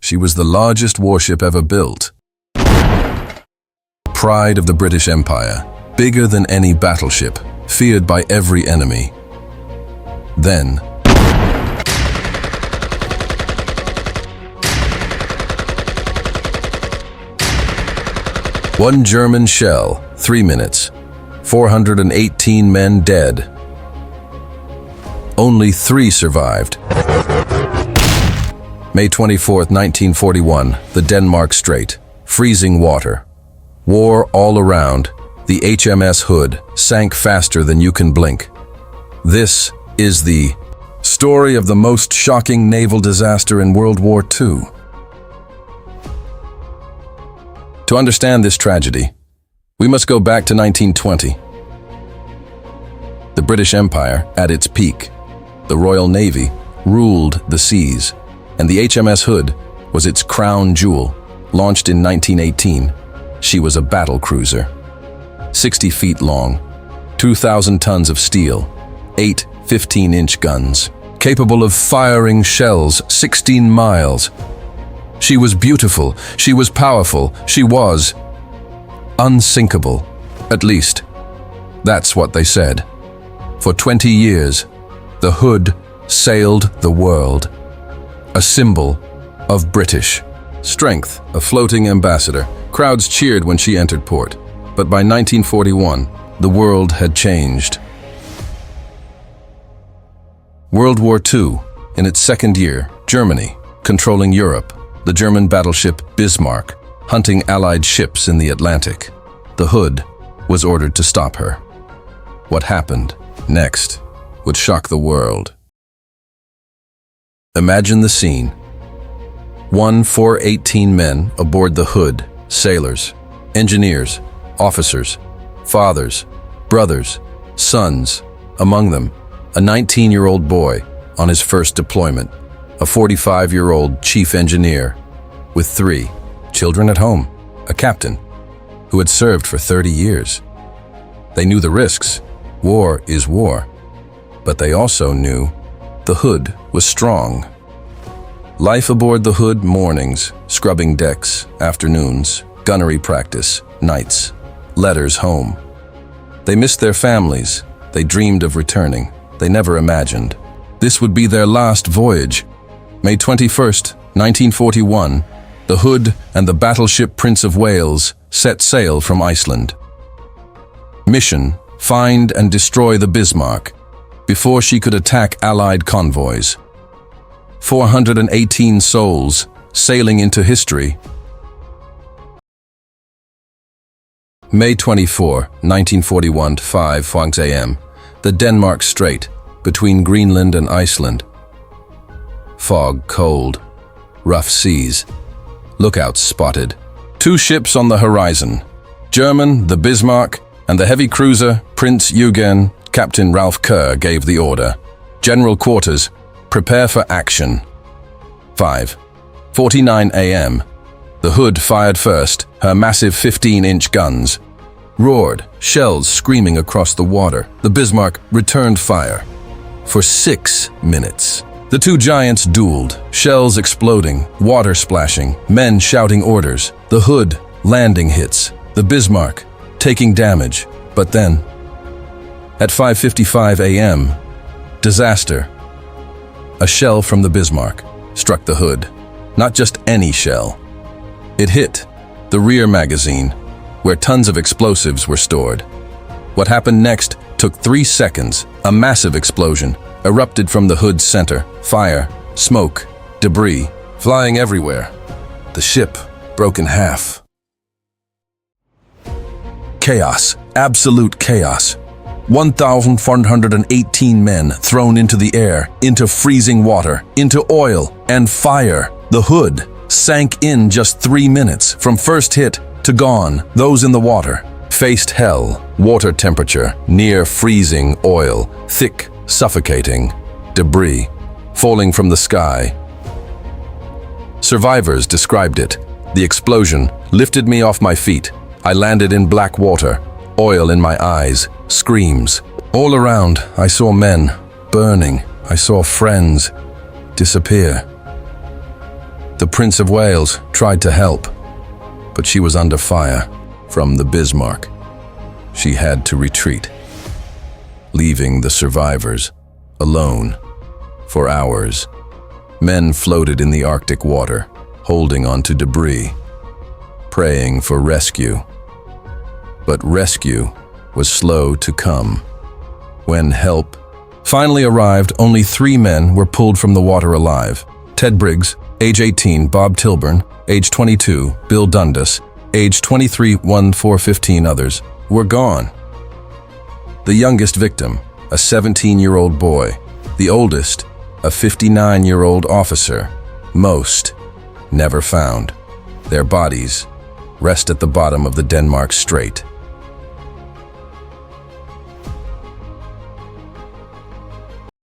She was the largest warship ever built. Pride of the British Empire, bigger than any battleship, feared by every enemy. Then, one German shell, 3 minutes, 418 men dead. Only 3 survived. May 24, 1941, the Denmark Strait, freezing water. War all around, the HMS Hood sank faster than you can blink. This is the story of the most shocking naval disaster in World War II. To understand this tragedy, we must go back to 1920. The British Empire at its peak. The Royal Navy ruled the seas, and the HMS Hood was its crown jewel. Launched in 1918, she was a battle cruiser. 60 feet long, 2,000 tons of steel, 8 15-inch guns, capable of firing shells 16 miles. She was beautiful, she was powerful, she was unsinkable. At least, that's what they said. For 20 years, the Hood sailed the world, a symbol of British strength, a floating ambassador. Crowds cheered when she entered port, but by 1941, the world had changed. World War II, in its second year, Germany, controlling Europe, the German battleship Bismarck, hunting Allied ships in the Atlantic. The Hood was ordered to stop her. What happened next would shock the world. Imagine the scene. 418 men aboard the Hood, sailors, engineers, officers, fathers, brothers, sons, among them, a 19-year-old boy on his first deployment, a 45-year-old chief engineer, with 3 children at home, a captain who had served for 30 years. They knew the risks. War is war. But they also knew the Hood was strong. Life aboard the Hood: mornings, scrubbing decks, afternoons, gunnery practice, nights, letters home. They missed their families. They dreamed of returning. They never imagined this would be their last voyage. May 21st, 1941, the Hood and the battleship Prince of Wales set sail from Iceland. Mission: find and destroy the Bismarck before she could attack Allied convoys. 418 souls sailing into history. May 24, 1941, 5 a.m., the Denmark Strait, between Greenland and Iceland. Fog, cold, rough seas. Lookouts spotted. 2 ships on the horizon. German, the Bismarck, and the heavy cruiser, Prince Eugen. Captain Ralph Kerr gave the order. General quarters, prepare for action. 5:49 a.m. The Hood fired first, her massive 15-inch guns. Roared, shells screaming across the water. The Bismarck returned fire. For 6 minutes, the 2 giants dueled, shells exploding, water splashing, men shouting orders. The Hood landing hits, the Bismarck taking damage. But then, at 5:55 a.m., disaster. A shell from the Bismarck struck the Hood. Not just any shell. It hit the rear magazine, where tons of explosives were stored. What happened next took 3 seconds. A massive explosion erupted from the Hood's center. Fire, smoke, debris, flying everywhere. The ship broke in half. Chaos, absolute chaos. 1,418 men thrown into the air, into freezing water, into oil and fire. The Hood sank in just 3 minutes, from first hit to gone. Those in the water faced hell, water temperature, near freezing oil, thick, suffocating, debris falling from the sky. Survivors described it. The explosion lifted me off my feet. I landed in black water, oil in my eyes, screams. All around, I saw men burning. I saw friends disappear. The Prince of Wales tried to help, but she was under fire from the Bismarck. She had to retreat, leaving the survivors alone for hours. Men floated in the Arctic water, holding onto debris, praying for rescue. But rescue was slow to come. When help finally arrived, only 3 men were pulled from the water alive. Ted Briggs, age 18, Bob Tilburn, age 22, Bill Dundas, age 23, 415 others, were gone. The youngest victim, a 17-year-old boy. The oldest, a 59-year-old officer. Most never found. Their bodies rest at the bottom of the Denmark Strait.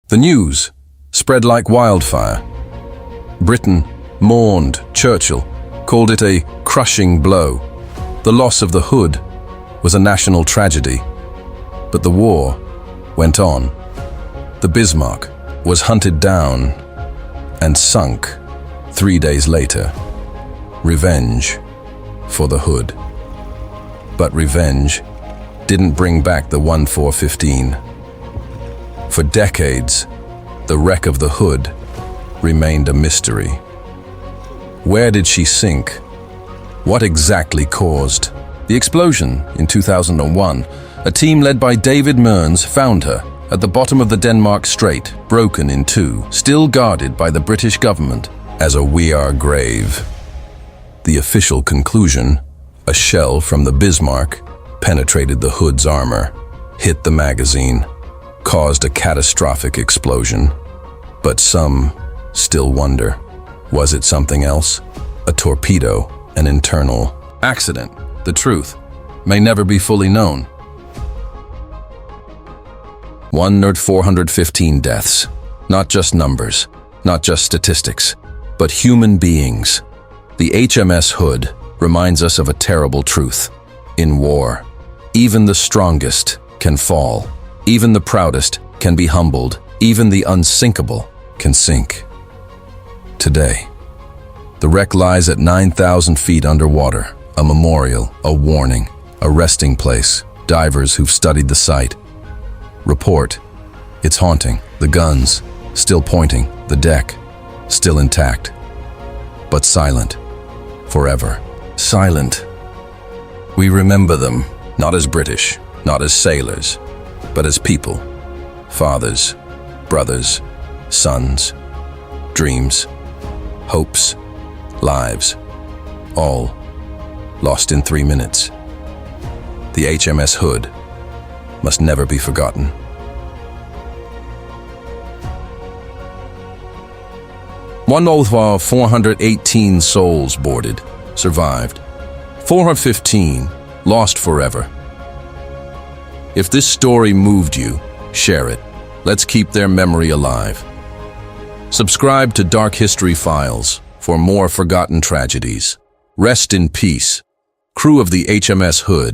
The news spread like wildfire. Britain mourned. Churchill called it a crushing blow. The loss of the Hood was a national tragedy. But the war went on. The Bismarck was hunted down and sunk 3 days later. Revenge for the Hood. But revenge didn't bring back the 1415. For decades, the wreck of the Hood remained a mystery. Where did she sink? What exactly caused the explosion? In 2001, a team led by David Mearns found her at the bottom of the Denmark Strait, broken in 2, still guarded by the British government as a "we are" grave. The official conclusion: a shell from the Bismarck penetrated the Hood's armor, hit the magazine, caused a catastrophic explosion. But some still wonder, was it something else? A torpedo, an internal accident? The truth may never be fully known. 415 deaths. Not just numbers, not just statistics, but human beings. The HMS Hood reminds us of a terrible truth. In war, even the strongest can fall. Even the proudest can be humbled. Even the unsinkable can sink. Today, the wreck lies at 9,000 feet underwater. A memorial, a warning, a resting place. Divers who've studied the site report it's haunting. The guns still pointing, the deck still intact, but silent. Forever silent. We remember them, not as British, not as sailors, but as people. Fathers, brothers, sons, dreams, hopes, lives, all lost in 3 minutes. The HMS Hood must never be forgotten. One of our 418 souls boarded, survived. 415 lost forever. If this story moved you, share it. Let's keep their memory alive. Subscribe to Dark History Files for more forgotten tragedies. Rest in peace, crew of the HMS Hood.